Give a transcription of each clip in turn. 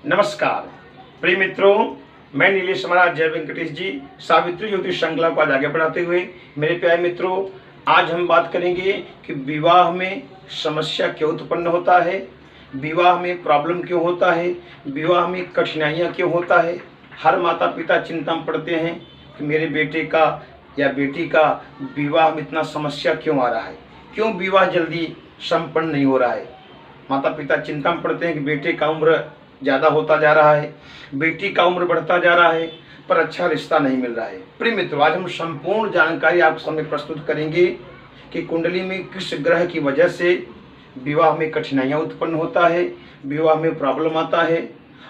नमस्कार प्रिय मित्रों, मैं नीलेश महाराज जय वेंकटेश जी सावित्री ज्योतिष श्रृंखला को आज आगे बढ़ाते हुए मेरे प्यारे मित्रों, आज हम बात करेंगे कि विवाह में समस्या क्यों उत्पन्न होता है, विवाह में प्रॉब्लम क्यों होता है, विवाह में कठिनाइयाँ क्यों होता है। हर माता पिता चिंता में पड़ते हैं कि मेरे बेटे का या बेटी का विवाह में इतना समस्या क्यों आ रहा है, क्यों विवाह जल्दी संपन्न नहीं हो रहा है। माता पिता चिंता में पड़ते हैं कि बेटे का उम्र ज़्यादा होता जा रहा है, बेटी का उम्र बढ़ता जा रहा है, पर अच्छा रिश्ता नहीं मिल रहा है। प्रिय मित्रों, आज हम संपूर्ण जानकारी आपके सामने प्रस्तुत करेंगे कि कुंडली में किस ग्रह की वजह से विवाह में कठिनाइयाँ उत्पन्न होता है, विवाह में प्रॉब्लम आता है।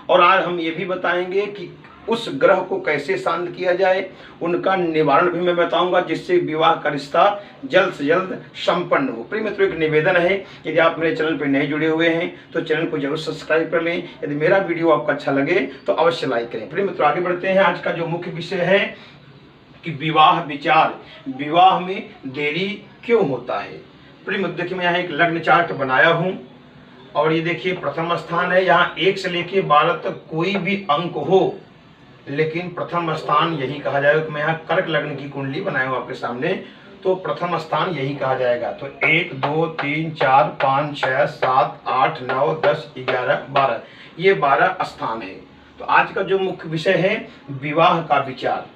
और आज हम ये भी बताएंगे कि उस ग्रह को कैसे शांत किया जाए, उनका निवारण भी मैं बताऊंगा, जिससे विवाह का रिश्ता जल्द से जल्द संपन्न हो। प्रिय मित्रों, एक निवेदन है, यदि आप मेरे चैनल पर नए जुड़े हुए हैं तो चैनल को जरूर सब्सक्राइब कर लें। यदि मेरा वीडियो आपको अच्छा लगे तो अवश्य लाइक करें। प्रिय मित्रों, आगे बढ़ते हैं। आज का जो मुख्य विषय है कि विवाह विचार, विवाह में देरी क्यों होता है। प्रिय मित्रों, देखिए मैं यहाँ एक लग्न चार्ट बनाया हूँ और ये देखिए प्रथम स्थान है। यहाँ 1 से लेके 12 तक कोई भी अंक हो, लेकिन प्रथम स्थान यही कहा जाएगा। तो मैं यहाँ कर्क लग्न की कुंडली बनाया हूँ आपके सामने, तो प्रथम स्थान यही कहा जाएगा। तो 1 2 3 4 5 6 7 8 9 10 11 12, ये 12 स्थान है। तो आज का जो मुख्य विषय है विवाह का विचार,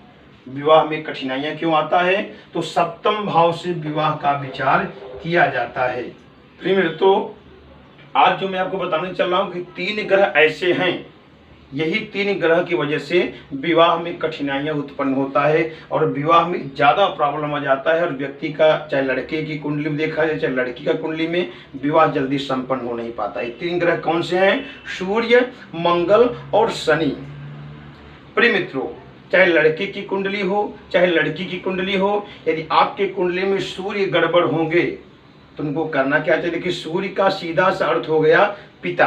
विवाह में कठिनाइयाँ क्यों आता है, तो सप्तम भाव से विवाह का विचार किया जाता है। प्रिय मित्रों, आज जो मैं आपको बताने चल रहा हूँ कि 3 ग्रह ऐसे हैं, यही 3 ग्रह की वजह से विवाह में कठिनाइयाँ उत्पन्न होता है और विवाह में ज़्यादा प्रॉब्लम आ जाता है। और व्यक्ति का, चाहे लड़के की कुंडली में देखा जाए चाहे लड़की का कुंडली में, विवाह जल्दी संपन्न हो नहीं पाता है। 3 ग्रह कौन से हैं? सूर्य, मंगल और शनि। प्रिय मित्रों, चाहे लड़के की कुंडली हो चाहे लड़की की कुंडली हो, यदि आपके कुंडली में सूर्य गड़बड़ होंगे तो उनको करना क्या चाहिए। देखिए, सूर्य का सीधा सा अर्थ हो गया पिता,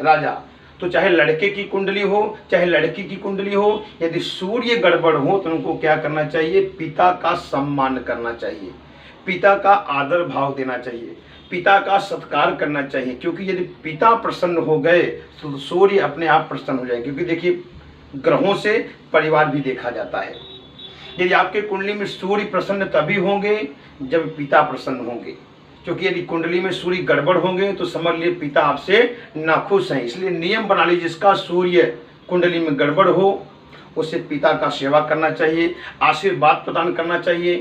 राजा। तो चाहे लड़के की कुंडली हो चाहे लड़की की कुंडली हो, यदि सूर्य गड़बड़ हो तो उनको क्या करना चाहिए, पिता का सम्मान करना चाहिए, पिता का आदर भाव देना चाहिए, पिता का सत्कार करना चाहिए। क्योंकि यदि पिता प्रसन्न हो गए तो सूर्य अपने आप प्रसन्न हो जाएंगे। क्योंकि देखिए, ग्रहों से परिवार भी देखा जाता है। यदि आपके कुंडली में सूर्य प्रसन्न तभी होंगे जब पिता प्रसन्न होंगे। क्योंकि यदि कुंडली में सूर्य गड़बड़ होंगे तो समझ लिए पिता आपसे नाखुश हैं। इसलिए नियम बना लीजिए, जिसका सूर्य कुंडली में गड़बड़ हो उसे पिता का सेवा करना चाहिए, आशीर्वाद प्रदान करना चाहिए।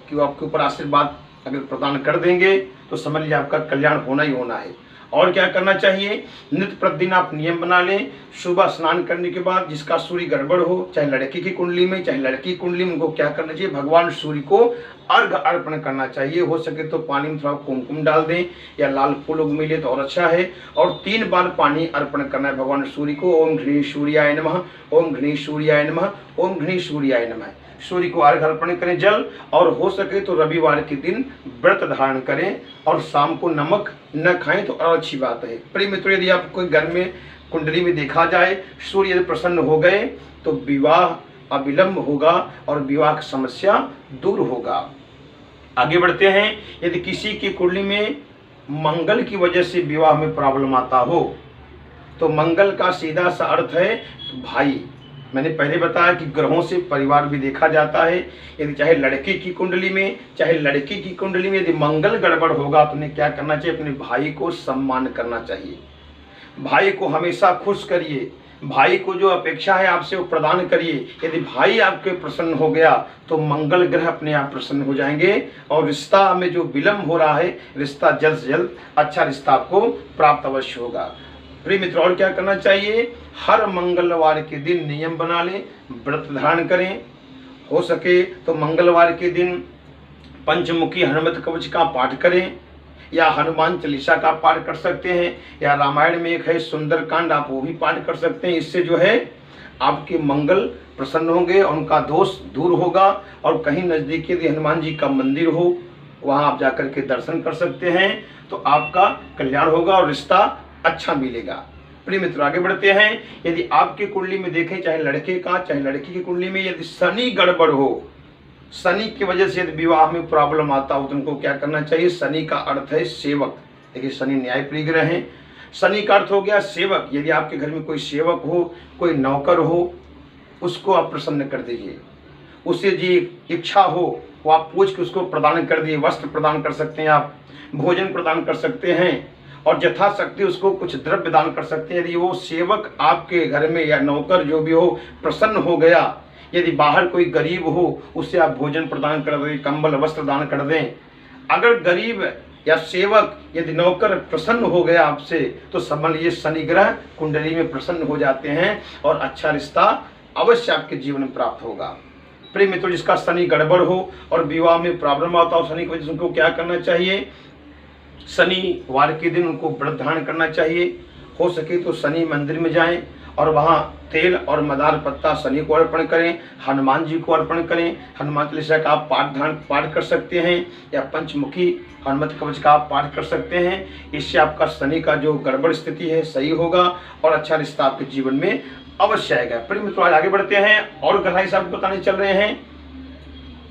कि वो आपके ऊपर आशीर्वाद अगर प्रदान कर देंगे तो समझ लीजिए आपका कल्याण होना ही होना है। और क्या करना चाहिए, नित्य प्रतिदिन आप नियम बना लें। सुबह स्नान करने के बाद जिसका सूर्य गड़बड़ हो, चाहे लड़के की कुंडली में चाहे लड़की की कुंडली में, उनको क्या करना चाहिए, भगवान सूर्य को अर्घ अर्पण करना चाहिए। हो सके तो पानी में थोड़ा कुमकुम डाल दें या लाल फूल उग मिले तो और अच्छा है। और 3 बार पानी अर्पण करना है भगवान सूर्य को। ओम घृणी सूर्याय नमः, ओम घृणी सूर्याय नमः, ओम घृणी सूर्याय नमः। सूर्य को अर्घ अर्पण करें जल, और हो सके तो रविवार के दिन व्रत धारण करें और शाम को नमक न खाएं तो और अच्छी बात है। प्रिय मित्रों, यदि आप कोई घर में कुंडली में देखा जाए सूर्य यदि प्रसन्न हो गए तो विवाह अविलंब होगा और विवाह की समस्या दूर होगा। आगे बढ़ते हैं। यदि किसी की कुंडली में मंगल की वजह से विवाह में प्रॉब्लम आता हो तो मंगल का सीधा सा अर्थ है भाई। मैंने पहले बताया कि ग्रहों से परिवार भी देखा जाता है। यदि चाहे लड़के की कुंडली में चाहे लड़की की कुंडली में यदि मंगल गड़बड़ होगा तो उन्हें क्या करना चाहिए, अपने भाई को सम्मान करना चाहिए, भाई को हमेशा खुश करिए, भाई को जो अपेक्षा है आपसे वो प्रदान करिए। यदि भाई आपके प्रसन्न हो गया तो मंगल ग्रह अपने आप प्रसन्न हो जाएंगे और रिश्ता में जो विलंब हो रहा है, रिश्ता जल्द से जल्द अच्छा रिश्ता आपको प्राप्त अवश्य होगा। प्रिय मित्रों, और क्या करना चाहिए, हर मंगलवार के दिन नियम बना लें, व्रत धारण करें। हो सके तो मंगलवार के दिन पंचमुखी हनुमत कवच का पाठ करें या हनुमान चालीसा का पाठ कर सकते हैं, या रामायण में एक है सुंदरकांड, आप वो भी पाठ कर सकते हैं। इससे जो है आपके मंगल प्रसन्न होंगे और उनका दोष दूर होगा। और कहीं नज़दीक यदि हनुमान जी का मंदिर हो वहाँ आप जाकर के दर्शन कर सकते हैं तो आपका कल्याण होगा और रिश्ता अच्छा मिलेगा। प्रिय मित्रों, आगे बढ़ते हैं। यदि आपके कुंडली में देखें, चाहे लड़के का चाहे लड़की की कुंडली में यदि शनि गड़बड़ हो, शनि की वजह से यदि विवाह में प्रॉब्लम आता हो तो उनको क्या करना चाहिए, शनि का अर्थ है सेवक। देखिए, शनि न्याय प्रिय ग्रह हैं, शनि का अर्थ हो गया सेवक। यदि आपके घर में कोई सेवक हो, कोई नौकर हो, उसको आप प्रसन्न कर दीजिए। उसे जी इच्छा हो वो आप पूछ के उसको प्रदान कर दिए। वस्त्र प्रदान कर सकते हैं, आप भोजन प्रदान कर सकते हैं, और यथाशक्ति उसको कुछ द्रव्य दान कर सकते हैं। यदि वो सेवक आपके घर में या नौकर जो भी हो प्रसन्न हो गया, यदि बाहर कोई गरीब हो उसे आप भोजन प्रदान कर दें, कंबल वस्त्र दान कर दें। अगर गरीब या सेवक यदि नौकर प्रसन्न हो गया आपसे, तो समझ लीजिए शनि ग्रह कुंडली में प्रसन्न हो जाते हैं और अच्छा रिश्ता अवश्य आपके जीवन में प्राप्त होगा। प्रिय मित्रों, जिसका शनि गड़बड़ हो और विवाह में प्रॉब्लम आता हो शनि की वजह से, उनको क्या करना चाहिए? शनिवार के दिन उनको व्रत धारण करना चाहिए। हो सके तो शनि मंदिर में जाएं और वहाँ तेल और मदार पत्ता शनि को अर्पण करें, हनुमान जी को अर्पण करें। हनुमान चालीसा का आप पाठ कर सकते हैं, या पंचमुखी हनुमत कवच का आप पाठ कर सकते हैं। इससे आपका शनि का जो गड़बड़ स्थिति है सही होगा और अच्छा रिश्ता आपके जीवन में अवश्य आएगा। प्रिय मित्रों, आज आगे बढ़ते हैं और गहराई से आपको बताने चल रहे हैं।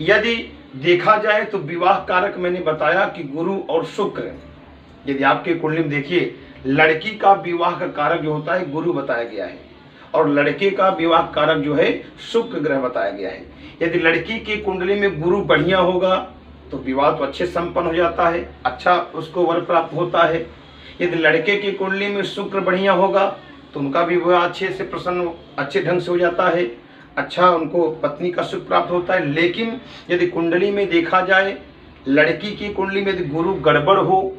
यदि देखा जाए तो विवाह कारक मैंने बताया कि गुरु और शुक्र। यदि आपके कुंडली में देखिए, लड़की का विवाह का कारक जो होता है गुरु बताया गया है, और लड़के का विवाह कारक जो है शुक्र ग्रह बताया गया है। यदि लड़की की कुंडली में गुरु बढ़िया होगा तो विवाह तो अच्छे संपन्न हो जाता है, अच्छा उसको वर प्राप्त होता है। यदि लड़के की कुंडली में शुक्र बढ़िया होगा तो उनका भी विवाह अच्छे से प्रसन्न अच्छे ढंग से हो जाता है, अच्छा उनको पत्नी का सुख प्राप्त होता है। लेकिन यदि कुंडली में देखा जाए, लड़की की कुंडली में यदि गुरु गड़बड़ हो,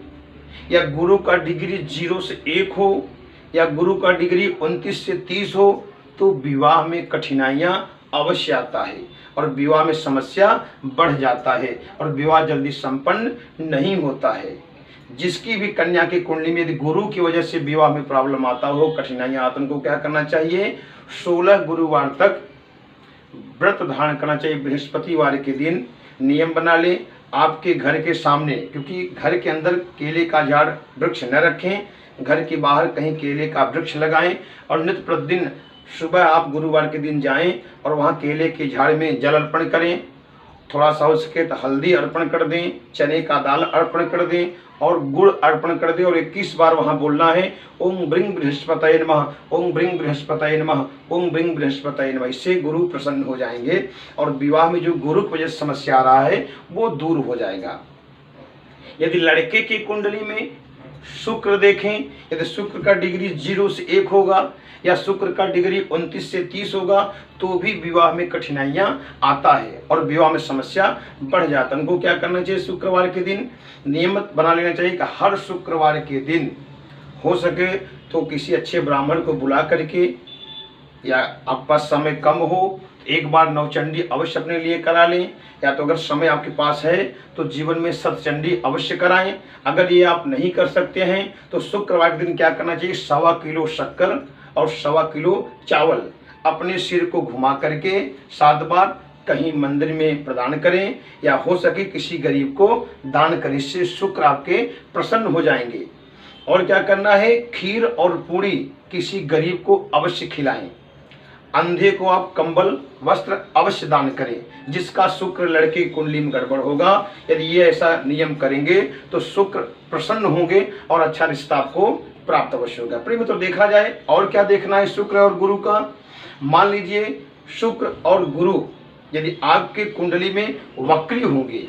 या गुरु का डिग्री 0 से 1 हो, या गुरु का डिग्री 29 से 30 हो, तो विवाह में कठिनाइयां अवश्य आता है और विवाह में समस्या बढ़ जाता है और विवाह जल्दी संपन्न नहीं होता है। जिसकी भी कन्या की कुंडली में यदि गुरु की वजह से विवाह में प्रॉब्लम आता हो, कठिनाइयां आतन को क्या करना चाहिए? 16 गुरुवार तक व्रत धारण करना चाहिए। बृहस्पतिवार के दिन नियम बना ले, आपके घर के सामने, क्योंकि घर के अंदर केले का झाड़ वृक्ष न रखें, घर के बाहर कहीं केले का वृक्ष लगाएं और नित्य प्रतिदिन सुबह आप गुरुवार के दिन जाएं और वहां केले के झाड़ में जल अर्पण करें। थोड़ा सा हो सके तो हल्दी अर्पण कर दें, चने का दाल अर्पण कर दें और गुड़ अर्पण कर दें, और 21 बार वहां बोलना है ओम ब्रिंग बृहस्पतये नमः, ओम ब्रिंग बृहस्पतये नमः, ओम ब्रिंग बृहस्पतये नमः। इससे गुरु प्रसन्न हो जाएंगे और विवाह में जो गुरु की वजह से समस्या आ रहा है वो दूर हो जाएगा। यदि लड़के की कुंडली में शुक्र देखें, यदि शुक्र का डिग्री 0 से 1 होगा या शुक्र का डिग्री 29 से 30 होगा, तो भी विवाह में कठिनाइयां आता है और विवाह में समस्या बढ़ जाता है। उनको क्या करना चाहिए? शुक्रवार के दिन नियमित बना लेना चाहिए कि हर शुक्रवार के दिन हो सके तो किसी अच्छे ब्राह्मण को बुला करके, या आपके पास समय कम हो एक बार नवचंडी अवश्य अपने लिए करा लें, या तो अगर समय आपके पास है तो जीवन में सतचंडी अवश्य कराएं। अगर ये आप नहीं कर सकते हैं तो शुक्रवार के दिन क्या करना चाहिए? 1.25 किलो शक्कर और 1.25 किलो चावल अपने सिर को घुमा करके 7 बार कहीं मंदिर में प्रदान करें, या हो सके किसी गरीब को दान करें। इससे शुक्र आपके प्रसन्न हो जाएंगे। और क्या करना है? खीर और पूरी किसी गरीब को अवश्य खिलाएं। अंधे को आप कंबल वस्त्र अवश्य दान करें। जिसका शुक्र लड़के कुंडली में गड़बड़ होगा, यदि ये ऐसा नियम करेंगे तो शुक्र प्रसन्न होंगे और अच्छा रिश्ता आपको प्राप्त अवश्य होगा। प्रिय मित्रों, देखा जाए और क्या देखना है शुक्र और गुरु का। मान लीजिए शुक्र और गुरु यदि आपके कुंडली में वक्री होंगे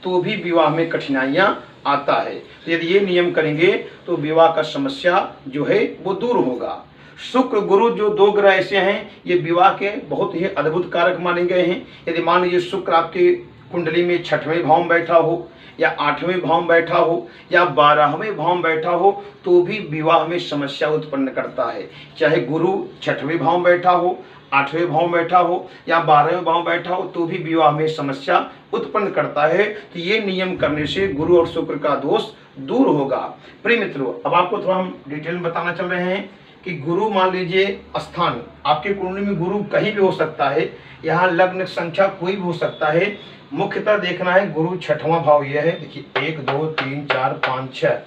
तो भी विवाह में कठिनाइयां आता है। तो यदि ये नियम करेंगे तो विवाह का समस्या जो है वो दूर होगा। शुक्र गुरु जो 2 ग्रह ऐसे हैं, ये विवाह के बहुत ही अद्भुत कारक माने गए हैं। यदि मान लीजिए शुक्र आपके कुंडली में 6वें भाव में बैठा हो, या 8वें भाव में बैठा हो, या 12वें भाव में बैठा हो, तो भी विवाह में समस्या उत्पन्न करता है। चाहे गुरु 6वें भाव में बैठा हो, 8वें भाव में बैठा हो, या 12वें भाव में बैठा हो, तो भी विवाह में समस्या उत्पन्न करता है। तो ये नियम करने से गुरु और शुक्र का दोष दूर होगा। प्रिय मित्रों, अब आपको थोड़ा हम डिटेल में बताना चल रहे हैं कि गुरु, मान लीजिए स्थान आपके कुंडली में गुरु कहीं भी हो सकता है, यहाँ लग्न संख्या कोई भी हो सकता है। मुख्यतः देखना है गुरु 6वां भाव यह है। देखिए 1 2 3 4 5 6।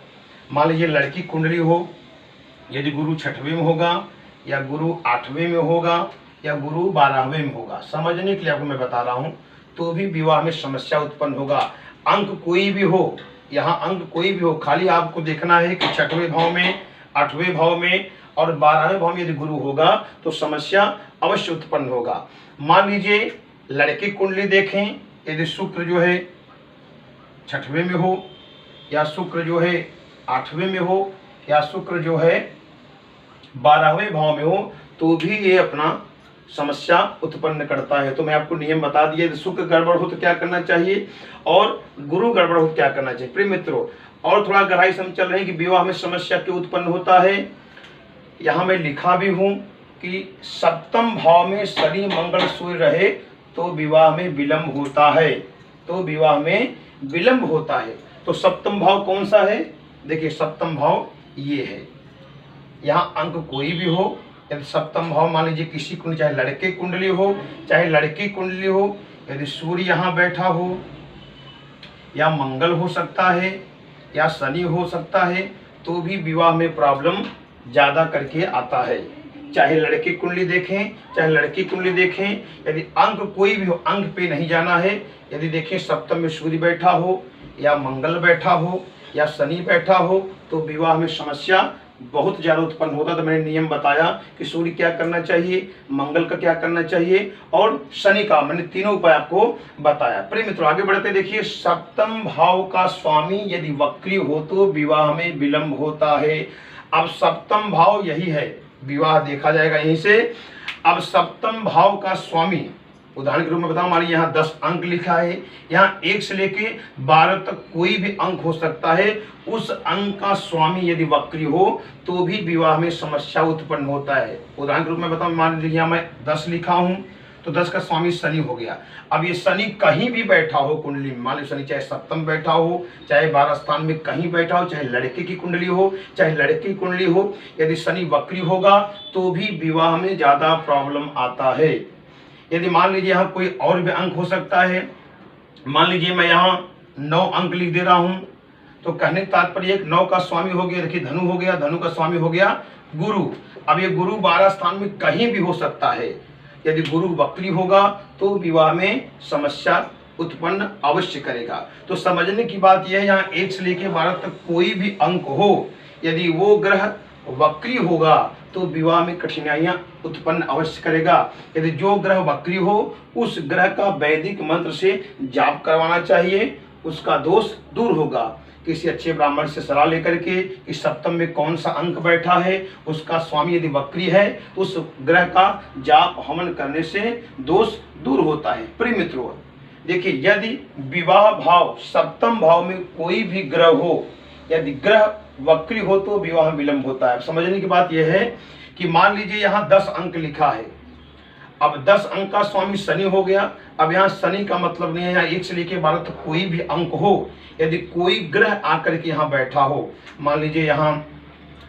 मान लीजिए लड़की कुंडली हो, यदि गुरु 6वें में होगा, या गुरु 8वें में होगा, या गुरु 12वें में होगा, समझने के लिए आपको मैं बता रहा हूँ, तो भी विवाह में समस्या उत्पन्न होगा। अंक कोई भी हो, यहाँ अंक कोई भी हो, खाली आपको देखना है कि 6वें भाव में 8वें भाव में और 12वें भाव में यदि गुरु होगा तो समस्या अवश्य उत्पन्न होगा। मान लीजिए लड़के कुंडली देखें, यदि शुक्र जो है 6वें में हो, या शुक्र जो है 8वें में हो, या शुक्र जो है 12वें भाव में हो, तो भी ये अपना समस्या उत्पन्न करता है। तो मैं आपको नियम बता दिया, यदि शुक्र गड़बड़ हो तो क्या करना चाहिए और गुरु गड़बड़ हो तो क्या करना चाहिए। प्रिय मित्रों, और थोड़ा गहराई से हम चल रहे हैं कि विवाह में समस्या क्यों उत्पन्न होता है। यहाँ मैं लिखा भी हूँ कि सप्तम भाव में शनि मंगल सूर्य रहे तो विवाह में विलंब होता है, तो विवाह में विलंब होता है। तो सप्तम भाव कौन सा है? देखिए सप्तम भाव ये है। यहाँ अंक कोई भी हो, यदि सप्तम भाव मान लीजिए किसी कुंडली, चाहे लड़के कुंडली हो चाहे लड़की कुंडली हो, यदि सूर्य यहाँ बैठा हो, या मंगल हो सकता है या शनि हो सकता है, तो भी विवाह में प्रॉब्लम ज़्यादा करके आता है। चाहे लड़के कुंडली देखें चाहे लड़की कुंडली देखें, यदि अंक कोई भी हो, अंक पे नहीं जाना है। यदि देखें सप्तम में सूर्य बैठा हो या मंगल बैठा हो या शनि बैठा हो, तो विवाह में समस्या बहुत ज़्यादा उत्पन्न होता। तो मैंने नियम बताया कि सूर्य क्या करना चाहिए, मंगल का क्या करना चाहिए और शनि का, मैंने तीनों उपाय आपको बताया। प्रिय मित्रों आगे बढ़ते देखिए, सप्तम भाव का स्वामी यदि वक्री हो तो विवाह में विलंब होता है। अब सप्तम भाव यही है, विवाह देखा जाएगा यहीं से। अब सप्तम भाव का स्वामी, उदाहरण के रूप में बताऊं, मान लीजिए यहाँ 10 अंक लिखा है, यहाँ 1 से लेके 12 तक कोई भी अंक हो सकता है। उस अंक का स्वामी यदि वक्री हो तो भी विवाह में समस्या उत्पन्न होता है। उदाहरण के रूप में बताऊं, मान लीजिए यहाँ मैं 10 लिखा हूँ तो 10 का स्वामी शनि हो गया। अब ये शनि कहीं भी बैठा हो कुंडली में, मान लीजिए शनि चाहे सप्तम बैठा हो चाहे 12 स्थान में कहीं बैठा हो, चाहे लड़के की कुंडली हो चाहे लड़की की कुंडली हो, यदि शनि वक्री होगा तो भी विवाह में ज़्यादा प्रॉब्लम आता है। यदि मान लीजिए यहाँ कोई और भी अंक हो सकता है, मान लीजिए मैं यहाँ 9 अंक लिख दे रहा हूँ, तो कहने का तात्पर्य एक 9 का स्वामी हो गया, देखिए धनु हो गया, धनु का स्वामी हो गया गुरु। अब ये गुरु 12 स्थान में कहीं भी हो सकता है। यदि गुरु वक्री होगा तो विवाह में समस्या उत्पन्न अवश्य करेगा। तो समझने की बात यह है, यहाँ 1 से लेकर 12 तक कोई भी अंक हो, यदि वो ग्रह वक्री होगा तो विवाह में कठिनाइयां उत्पन्न अवश्य करेगा। यदि जो ग्रह वक्री हो उस ग्रह का वैदिक मंत्र से जाप करवाना चाहिए, उसका दोष दूर होगा। किसी अच्छे ब्राह्मण से सलाह लेकर के कि सप्तम में कौन सा अंक बैठा है, उसका स्वामी यदि वक्री है तो उस ग्रह का जाप हवन करने से दोष दूर होता है। प्रिय मित्रों देखिए, यदि विवाह भाव सप्तम भाव में कोई भी ग्रह हो, यदि ग्रह वक्री हो तो विवाह में विलंब होता है। समझने की बात यह है कि मान लीजिए यहाँ 10 अंक लिखा है, अब 10 अंक का स्वामी शनि हो गया। अब यहाँ शनि का मतलब नहीं है यहाँ 1 से लेकर 12 तक कोई भी अंक हो, यदि कोई ग्रह आकर के यहाँ बैठा हो, मान लीजिए यहाँ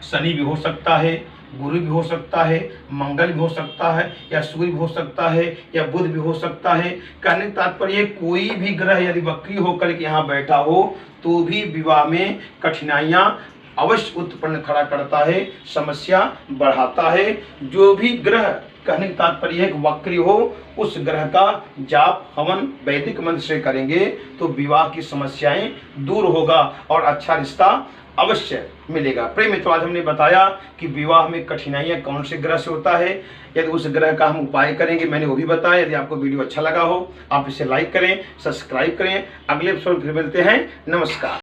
शनि भी हो सकता है, गुरु भी हो सकता है, मंगल भी हो सकता है, या सूर्य भी हो सकता है, या बुध भी हो सकता है। कहने का तात्पर्य कोई भी ग्रह यदि वक्री होकर के यहाँ बैठा हो तो भी विवाह में कठिनाइयाँ अवश्य उत्पन्न खड़ा करता है, समस्या बढ़ाता है। जो भी ग्रह, कहने का तात्पर्य वक्री हो, उस ग्रह का जाप हवन वैदिक मंत्र से करेंगे तो विवाह की समस्याएं दूर होगा और अच्छा रिश्ता अवश्य मिलेगा। प्रिय मित्रों आज हमने बताया कि विवाह में कठिनाइयां कौन से ग्रह से होता है, यदि उस ग्रह का हम उपाय करेंगे मैंने वो भी बताया। यदि आपको वीडियो अच्छा लगा हो आप इसे लाइक करें, सब्सक्राइब करें। अगले एपिसोड फिर मिलते हैं। नमस्कार।